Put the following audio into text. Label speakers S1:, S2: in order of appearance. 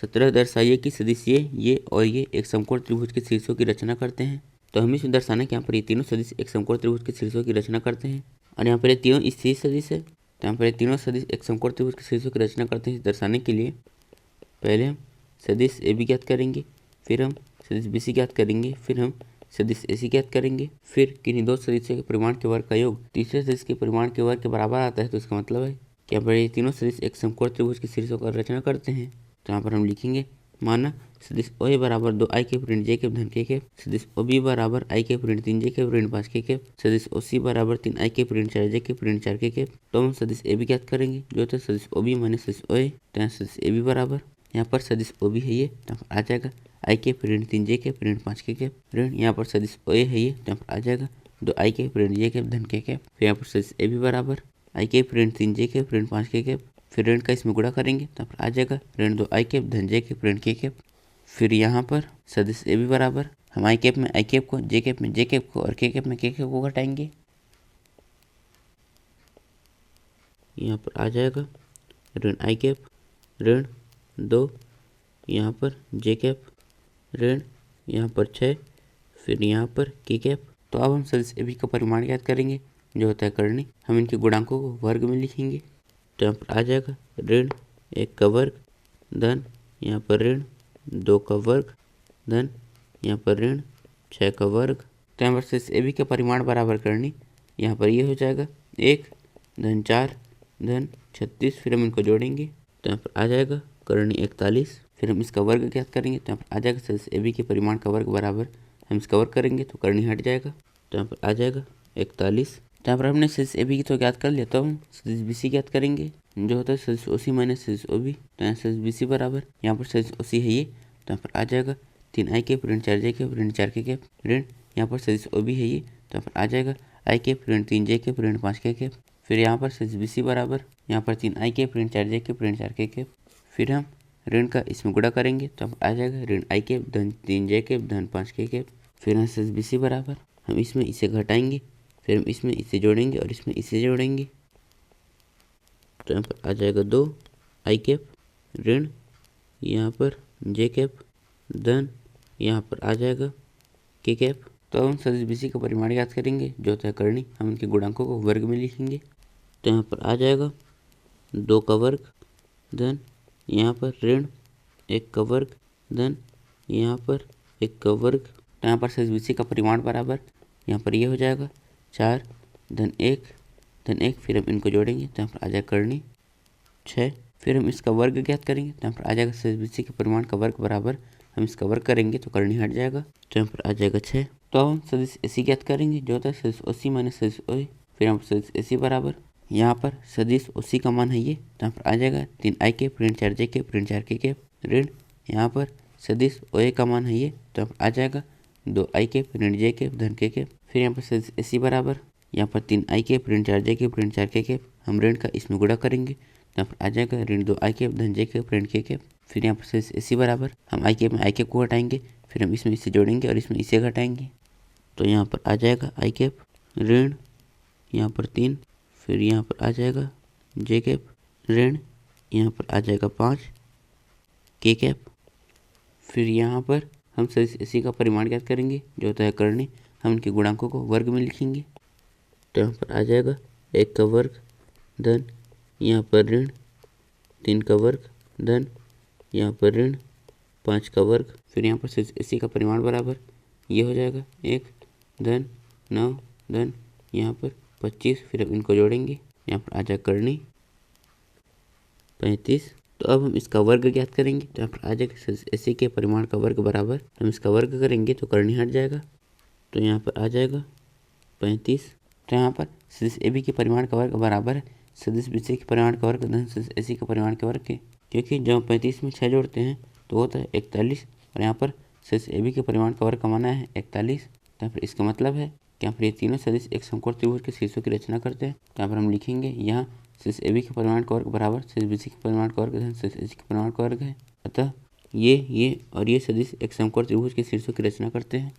S1: 17 दर्शाइए कि सदिश ये और ये एक समकोण त्रिभुज के शीर्षों की रचना करते हैं। तो हमें इसमें दर्शाना है कि यहाँ पर ये तीनों सदिश एक समकोण त्रिभुज के शीर्षों की रचना करते हैं और यहाँ पर ये तीनों स्थिर सदिश है। तो यहाँ पर ये तीनों सदिश एक समकोण त्रिभुज के शीर्षों की रचना करते हैं। दर्शाने के लिए पहले हम सदिश ए बी ज्ञात करेंगे, फिर हम सदिश बी सी ज्ञात करेंगे, फिर हम सदिश ए सी ज्ञात करेंगे, फिर किन्हीं दो सदिशों के परिमाण के वर्ग का योग तीसरे सदिश के परिमाण के वर्ग के बराबर आता है। तो इसका मतलब है कि यहाँ पर ये तीनों सदिश एक समकोण त्रिभुज के शीर्षों का रचना करते हैं। तो यहाँ पर हम लिखेंगे माना सदिश ओ ए बराबर 2i के ऋण j के धन के कैप, सदिश ओ बी बराबर i के ऋण 3j के ऋण 5 के कैप, सदिश ओ सी बराबर 3i के ऋण 4j के ऋण 4 के कैप। तो हम सदिश ए बी ज्ञात करेंगे जो होता है सदिश ओ बी माने सदिश ओ ए। तो यहाँ सदिश ए बी बराबर यहाँ पर सदिश ओ बी है ये, तो आ जाएगा i के ऋण 3j के ऋण 5 के कैप, ऋण यहाँ पर सदिश ओ ए है ये, तो आ जाएगा 2i के ऋण j के धन के कैप। फिर यहाँ पर सदिश ए बी बराबर i के ऋण 3j के ऋण 5 के कैप, फिर ऋण का इसमें गुणा करेंगे तो आ जाएगा ऋण 2i के धन j के ऋण के कैप। फिर यहाँ पर सदिश ए बी बराबर हम आई कैप में आई कैप को, जे कैप में जे कैप को और के कैप में के कैप को घटाएंगे। यहाँ पर आ जाएगा ऋण आई कैप ऋण 2, यहाँ पर जे कैप ऋण यहाँ पर 6, फिर यहाँ पर के कैप। तो अब हम सदिश ए बी का परिमाण ज्ञात करेंगे जो होता है करनी। हम इनके गुणांकों को वर्ग में लिखेंगे। तो यहाँ पर आ जाएगा ऋण 1 का वर्ग धन यहाँ पर ऋण 2 का वर्ग धन यहाँ पर ऋण 6 का वर्ग। तो यहाँ पर सदिश ए बी का परिमाण बराबर करनी, यहाँ पर ये हो जाएगा 1 धन 4 धन 36, फिर हम इनको जोड़ेंगे तो यहाँ पर आ जाएगा करनी 41। फिर हम इसका वर्ग ज्ञात करेंगे तो यहाँ पर आ जाएगा सदिश ए बी के परिमाण का वर्ग बराबर हम इसका वर्ग करेंगे तो करनी हट जाएगा। तो यहाँ पर आ जाएगा 41। तो यहाँ पर हमने सदिश ए बी की तो ज्ञात कर लिया, तो हम सदिश बी सी ज्ञात करेंगे जो होता है सदिश ओ सी माइनस सदिश ओ बी। तो यहाँ सदिश बी सी बराबर यहाँ पर सदिश ओ सी है ये, तो यहाँ पर आ जाएगा 3i के ऋण 4j के ऋण 4 के कैप, ऋण यहाँ पर सदिश ओ बी है ये, तो यहाँ पर आ जाएगा i के ऋण 3j के ऋण 5 के कैप। फिर यहाँ पर सदिश बी सी बराबर यहाँ पर 3i के ऋण 4j के ऋण 4 के कैप। फिर हम ऋण का इसमें गुणा करेंगे तो आ जाएगा ऋण i के धन 3j के धन 5 के कैप। फिर यहाँ सदिश बी सी बराबर हम इसमें इसे घटाएंगे, फिर हम इसमें इसे जोड़ेंगे और इसमें इसे जोड़ेंगे तो यहाँ पर आ जाएगा 2i कैप ऋण यहाँ पर j कैप धन यहाँ पर आ जाएगा के कैप। तो हम सदिश बी सी का परिमाण ज्ञात करेंगे जो होता है करनी। हम इनके गुणांकों को वर्ग में लिखेंगे तो यहाँ पर आ जाएगा 2 का वर्ग धन यहाँ पर ऋण 1 का वर्ग धन यहाँ पर 1 का वर्ग। तो यहाँ पर सदिश बी सी का परिमाण बराबर यहाँ पर ये हो जाएगा 4 धन 1 फिर हम इनको जोड़ेंगे तो यहाँ पर आ जाएगा करनी 6। फिर हम इसका वर्ग ज्ञात करेंगे तो यहाँ पर आ जाएगा सदिश बी सी के परिमाण का वर्ग बराबर हम इसका वर्ग करेंगे तो करनी हट जाएगा तो यहाँ पर आ जाएगा 6। तो अब हम सदिश ए सी ज्ञात करेंगे जो होता है सदिश ओ सी माइनस सदिश ओ ए। फिर यहाँ पर सदिश ए सी बराबर यहाँ पर सदिश ओ सी का मान है ये, तो यहाँ पर आ जाएगा 3i के ऋण 4j के ऋण 4 के कैप, ऋण यहाँ पर सदिश ओ ए का मान है ये, तो यहाँ पर आ जाएगा 2i के ऋण j के धन के कैप। फिर यहाँ पर सदिश ए सी बराबर यहाँ पर 3i के ऋण 4j के ऋण 4 के कैप। हम ऋण का इसमें गुणा करेंगे तो यहाँ पर आ जाएगा ऋण 2i के धन j के ऋण के कैप। फिर यहाँ पर सदिश ए सी बराबर हम आई कैप में आई कैप को घटाएंगे, फिर हम इसमें इसे जोड़ेंगे और इसमें इसे घटाएंगे तो यहाँ पर आ जाएगा आई कैप ऋण यहाँ पर 3, फिर यहाँ पर आ जाएगा जे कैप ऋण यहाँ पर आ जाएगा 5 के कैप। फिर यहाँ पर हम सदिश ए सी का परिमाण ज्ञात करेंगे जो होता है करनी। हम इनके गुणांकों को वर्ग में लिखेंगे तो यहाँ पर आ जाएगा 1 का वर्ग धन यहाँ पर ऋण 3 का वर्ग धन यहाँ पर ऋण 5 का वर्ग। फिर यहाँ पर सदिश ए सी का परिमाण बराबर ये हो जाएगा 1 धन 9 धन यहाँ पर 25, फिर हम इनको जोड़ेंगे यहाँ पर आ जाएगा करनी 35। तो अब हम इसका वर्ग ज्ञात करेंगे तो यहाँ पर आ जाएगा सदिश ए सी के परिमाण का वर्ग बराबर हम इसका वर्ग करेंगे तो करनी हट जाएगा तो यहाँ पर आ जाएगा 35। तो यहाँ पर सदिश ए बी के परिमाण का वर्ग बराबर है सदिश बी सी के परिमाण का वर्ग धन सदिश ए सी के परिमाण के वर्ग के, क्योंकि जब 35 में 6 जोड़ते हैं तो होता है 41 और यहाँ पर सदिश ए बी के परिमाण का वर्ग कमाना है 41। तो यहाँ पर इसका मतलब है कि यहाँ पर ये तीनों सदिश एक समकोण त्रिभुज के शीर्षों की रचना करते हैं। तो यहाँ पर हम लिखेंगे यहाँ सदिश ए बी के परिमाण का वर्ग बराबर सदिश बी सी के परिमाण का वर्ग धन सदिश ए सी के परिमाण का वर्ग है। अतः ये और ये सदिश एक समकोण त्रिभुज के शीर्षों की रचना करते हैं।